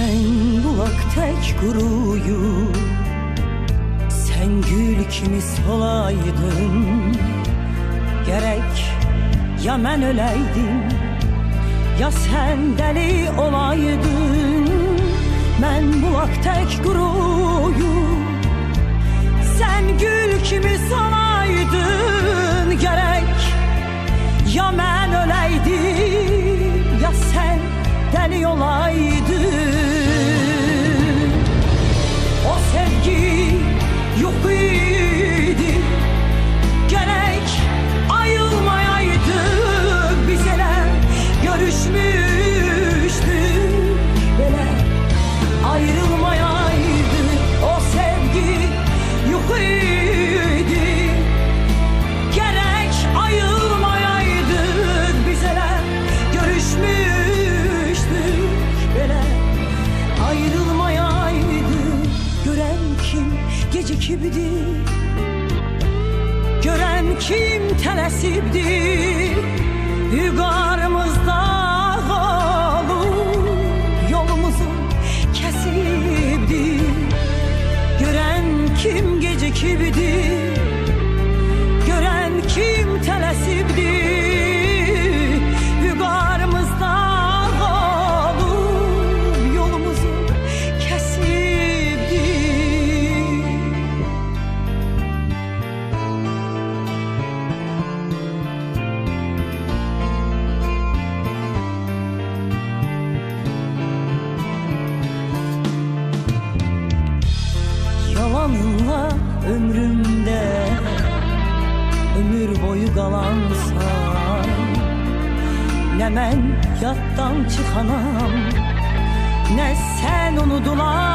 Mən bulaq tək quruyub, sən gül kimi solaydın. Gərək ya mən öləydim, ya sən dəli olaydın. Mən bulaq tək quruyub, sən gül kimi solaydın. Gərək ya mən öləydim, ya sən dəli olaydın. O sevgi yox idi, gərək ayılmayaydık. Biz elə görüşmüşdük, belə ayrılmayaydık. O sevgi yox idi, gərək ayılmayaydık. Biz elə görüşmüşdük, belə ayrılmayaydık. Görən kim gecikibdi, görən kim tələsibdi. Vüqarımızda qalıb yolumuzu kəsibdi. Görən kim gecikibdi, görən kim tələsibdi. Vüqarımızda qalıb yolumuzu kəsibdi. Yalanınla ömrümdə ömür boyu qalansan, nə mən yaddan çıxanam, nə sən unudulan.